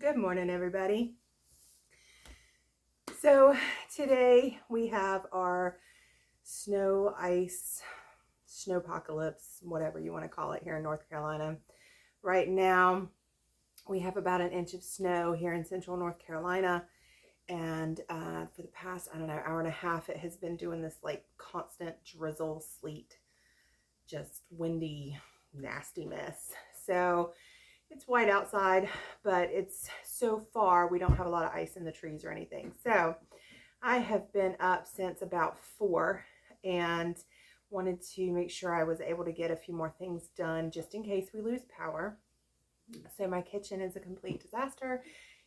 Good morning, everybody. So today we have our snowpocalypse, whatever you want to call it, here in North Carolina. Right now we have about an inch of snow here in central North Carolina, and for the past, hour and a half, it has been doing this like constant drizzle, sleet, just windy, nasty mess. So it's white outside, but it's so far we don't have a lot of ice in the trees or anything. So I have been up since about 4 and wanted to make sure I was able to get a few more things done just in case we lose power. So my kitchen is a complete disaster.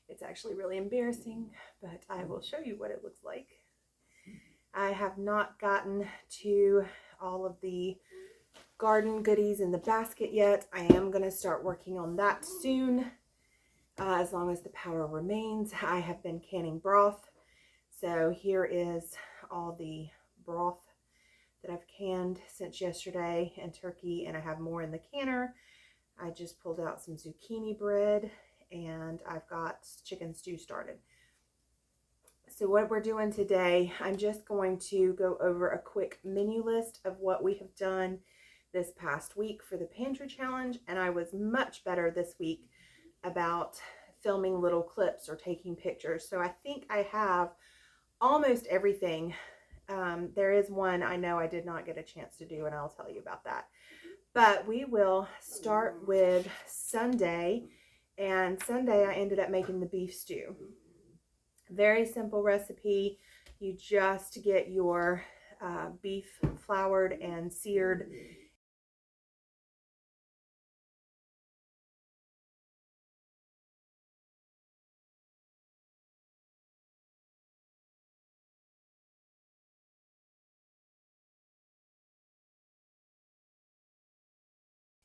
It's actually really embarrassing, but I will show you what it looks like. I have not gotten to all of the garden goodies in the basket yet. I am going to start working on that soon, as long as the power remains. I have been canning broth. So here is all the broth that I've canned since yesterday, and turkey, and I have more in the canner. I just pulled out some zucchini bread, and I've got chicken stew started. So what we're doing today, I'm just going to go over a quick menu list of what we have done this past week for the Pantry Challenge, and I was much better this week about filming little clips or taking pictures. So I think I have almost everything. There is one I know I did not get a chance to do, and I'll tell you about that. But we will start with Sunday, and Sunday I ended up making the beef stew. Very simple recipe. You just get your beef floured and seared.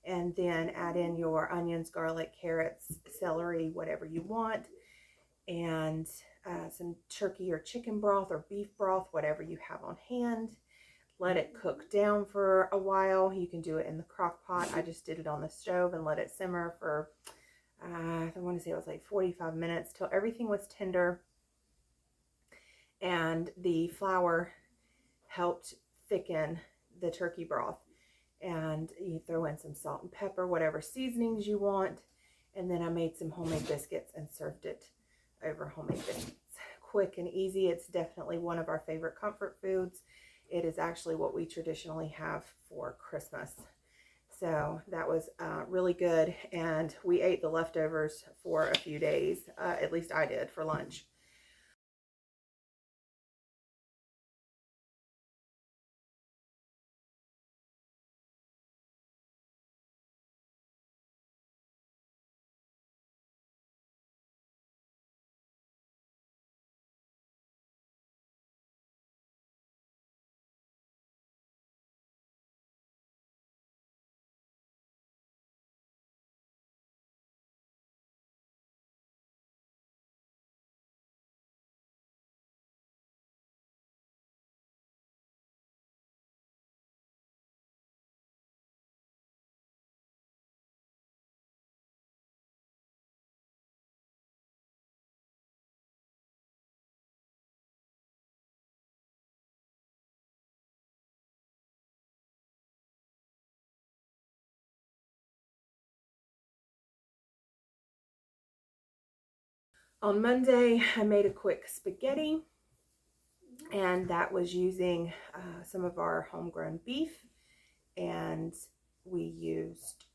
And then add in your onions, garlic, carrots, celery, whatever you want, and some turkey or chicken broth or beef broth, whatever you have on hand. Let it cook down for a while. You can do it in the crock pot. I just did it on the stove and let it simmer for, I want to say it was like 45 minutes till everything was tender and the flour helped thicken the turkey broth. And you throw in some salt and pepper, whatever seasonings you want. And then I made some homemade biscuits and served it over homemade biscuits. Quick and easy. It's definitely one of our favorite comfort foods. It is actually what we traditionally have for Christmas. So that was really good. And we ate the leftovers for a few days. At least I did, for lunch. On Monday, I made a quick spaghetti, and that was using some of our homegrown beef, and we used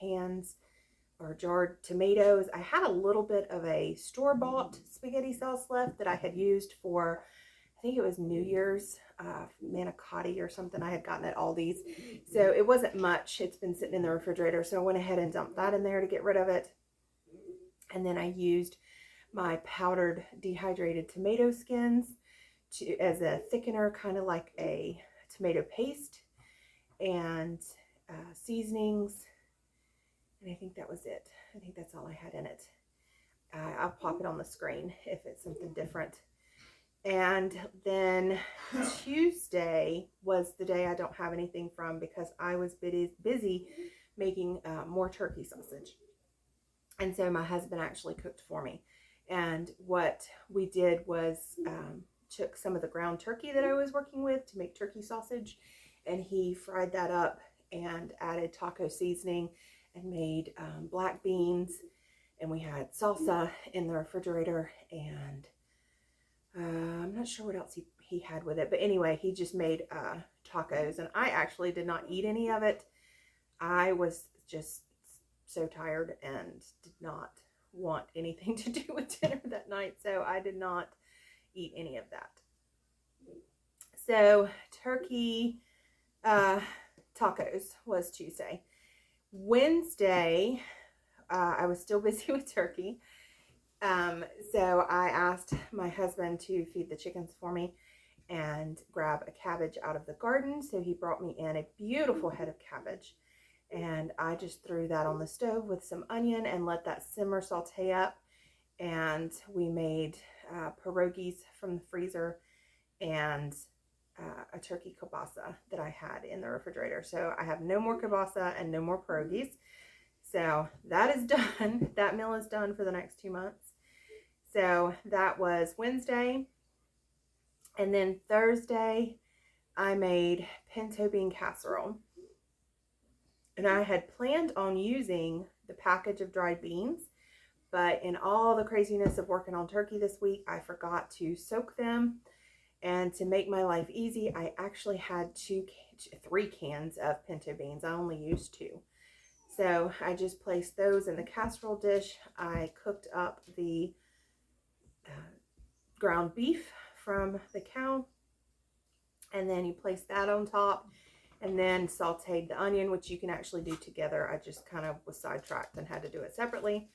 cans or jarred tomatoes. I had a little bit of a store-bought spaghetti sauce left that I had used for, I think it was New Year's, manicotti or something I had gotten at Aldi's. So it wasn't much. It's been sitting in the refrigerator, so I went ahead and dumped that in there to get rid of it. And then I used my powdered dehydrated tomato skins as a thickener, kind of like a tomato paste, and seasonings. And I think that was it. I think that's all I had in it. I'll pop it on the screen if it's something different. And then Tuesday was the day I don't have anything from, because I was busy making more turkey sausage. And so my husband actually cooked for me. And what we did was took some of the ground turkey that I was working with to make turkey sausage, and he fried that up and added taco seasoning and made black beans. And we had salsa in the refrigerator, and I'm not sure what else he had with it. But anyway, he just made tacos, and I actually did not eat any of it. I was just so tired and did not want anything to do with dinner that night, so I did not eat any of that. So turkey tacos was Tuesday. Wednesday, I was still busy with turkey. So I asked my husband to feed the chickens for me and grab a cabbage out of the garden. So he brought me in a beautiful head of cabbage, and I just threw that on the stove with some onion and let that simmer, saute up. And we made pierogies from the freezer and a turkey kielbasa that I had in the refrigerator. So I have no more kielbasa and no more pierogies. So that is done. That meal is done for the next 2 months. So that was Wednesday. And then Thursday, I made pinto bean casserole. And I had planned on using the package of dried beans, but in all the craziness of working on turkey this week, I forgot to soak them. And to make my life easy, I actually had 3 cans of pinto beans. I only used 2. So I just placed those in the casserole dish. I cooked up the ground beef from the cow, and then you place that on top, and then sauteed the onion, which you can actually do together. I just kind of was sidetracked and had to do it separately.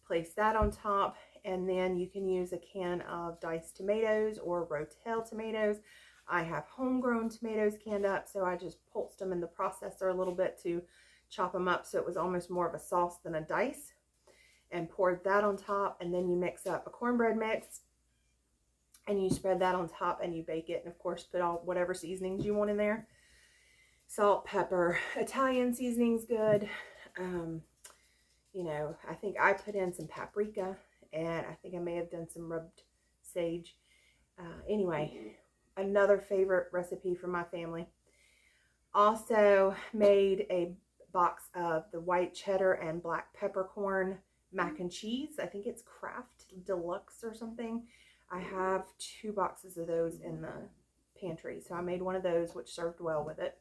Place that on top, and then you can use a can of diced tomatoes or Rotel tomatoes. I have homegrown tomatoes canned up, so I just pulsed them in the processor a little bit to chop them up so it was almost more of a sauce than a dice, and poured that on top. And then you mix up a cornbread mix, and you spread that on top, and you bake it. And of course, put all whatever seasonings you want in there. Salt, pepper, Italian seasoning's good. You know, I think I put in some paprika, and I think I may have done some rubbed sage. Anyway, another favorite recipe from my family. Also made a box of the white cheddar and black peppercorn mac and cheese. I think it's Kraft Deluxe or something. I have 2 boxes of those in the pantry. So I made one of those, which served well with it.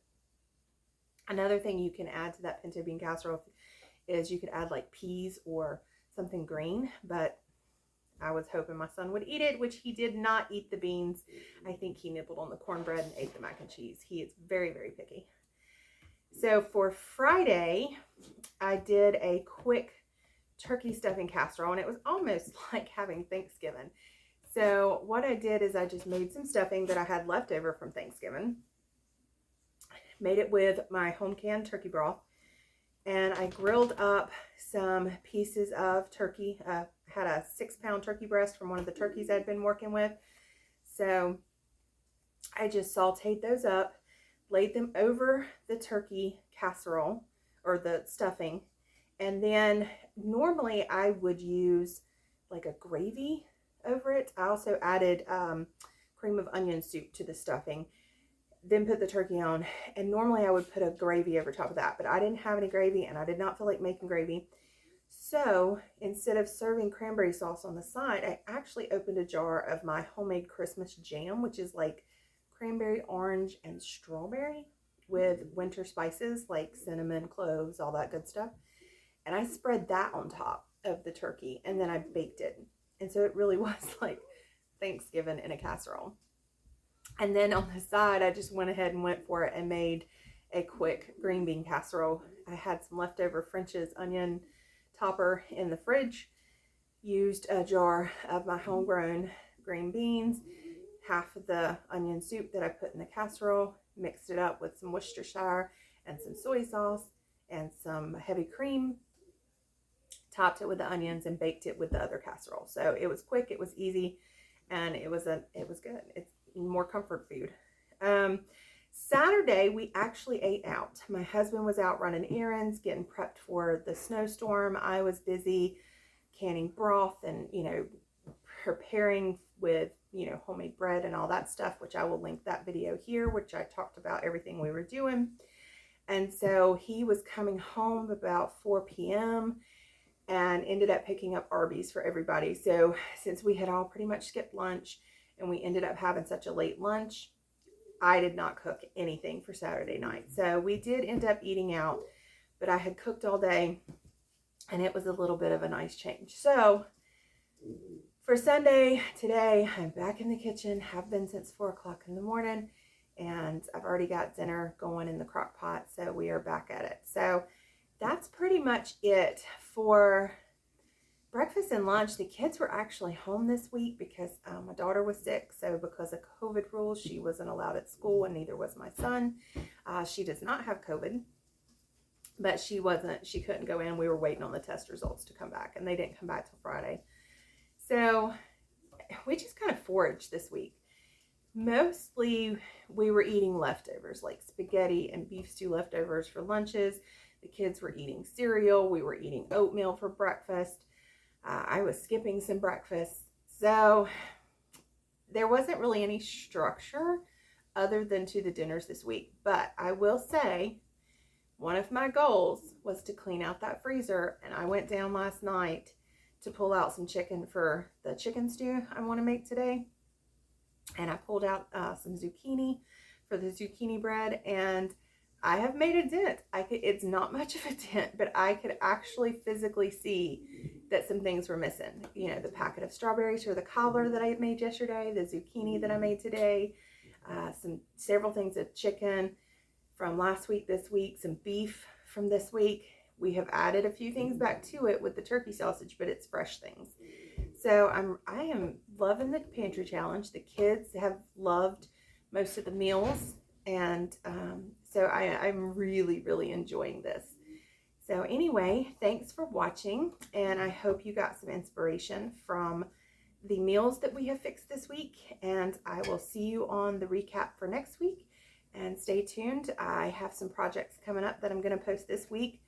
Another thing you can add to that pinto bean casserole is you could add like peas or something green, but I was hoping my son would eat it, which he did not eat the beans. I think he nibbled on the cornbread and ate the mac and cheese. He is very, very picky. So for Friday, I did a quick turkey stuffing casserole, and it was almost like having Thanksgiving. So what I did is I just made some stuffing that I had left over from Thanksgiving, made it with my home canned turkey broth, and I grilled up some pieces of turkey. Had a 6-pound turkey breast from one of the turkeys I'd been working with. So I just sauteed those up, laid them over the turkey casserole or the stuffing. And then normally I would use like a gravy over it. I also added cream of onion soup to the stuffing, then put the turkey on. And normally I would put a gravy over top of that, but I didn't have any gravy and I did not feel like making gravy. So instead of serving cranberry sauce on the side, I actually opened a jar of my homemade Christmas jam, which is like cranberry, orange, and strawberry with winter spices like cinnamon, cloves, all that good stuff. And I spread that on top of the turkey, and then I baked it. And so it really was like Thanksgiving in a casserole. And then on the side, I just went ahead and went for it and made a quick green bean casserole. I had some leftover French's onion topper in the fridge, used a jar of my homegrown green beans, half of the onion soup that I put in the casserole, mixed it up with some Worcestershire and some soy sauce and some heavy cream, topped it with the onions, and baked it with the other casserole. So it was quick, it was easy, and it was good. It's more comfort food. Saturday, we actually ate out. My husband was out running errands, getting prepped for the snowstorm. I was busy canning broth and, you know, preparing with, you know, homemade bread and all that stuff, which I will link that video here, which I talked about everything we were doing. And so he was coming home about 4 p.m. and ended up picking up Arby's for everybody. So since we had all pretty much skipped lunch and we ended up having such a late lunch, I did not cook anything for Saturday night. So we did end up eating out, but I had cooked all day and it was a little bit of a nice change. So for Sunday, today, I'm back in the kitchen, have been since 4 o'clock in the morning, and I've already got dinner going in the crock pot, so we are back at it. So that's pretty much it for breakfast and lunch. The kids were actually home this week because my daughter was sick, so because of COVID rules, she wasn't allowed at school, and neither was my son. She does not have COVID, but she couldn't go in. We were waiting on the test results to come back, and they didn't come back till Friday. So we just kind of foraged this week. Mostly we were eating leftovers like spaghetti and beef stew leftovers for lunches. The kids were eating cereal. We were eating oatmeal for breakfast. I was skipping some breakfast. So there wasn't really any structure other than to the dinners this week. But I will say one of my goals was to clean out that freezer, and I went down last night to pull out some chicken for the chicken stew I want to make today. And I pulled out some zucchini for the zucchini bread, and I have made a dent. It's not much of a dent, but I could actually physically see that some things were missing. You know, the packet of strawberries for the cobbler that I made yesterday, the zucchini that I made today, several things of chicken from last week, this week, some beef from this week. We have added a few things back to it with the turkey sausage, but it's fresh things. So I am loving the pantry challenge. The kids have loved most of the meals, and so I'm really, really enjoying this. So anyway, thanks for watching, and I hope you got some inspiration from the meals that we have fixed this week, and I will see you on the recap for next week. And stay tuned. I have some projects coming up that I'm going to post this week.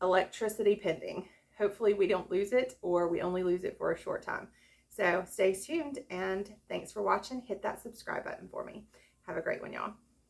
Electricity pending. Hopefully we don't lose it, or we only lose it for a short time. So stay tuned, and thanks for watching. Hit that subscribe button for me. Have a great one, y'all.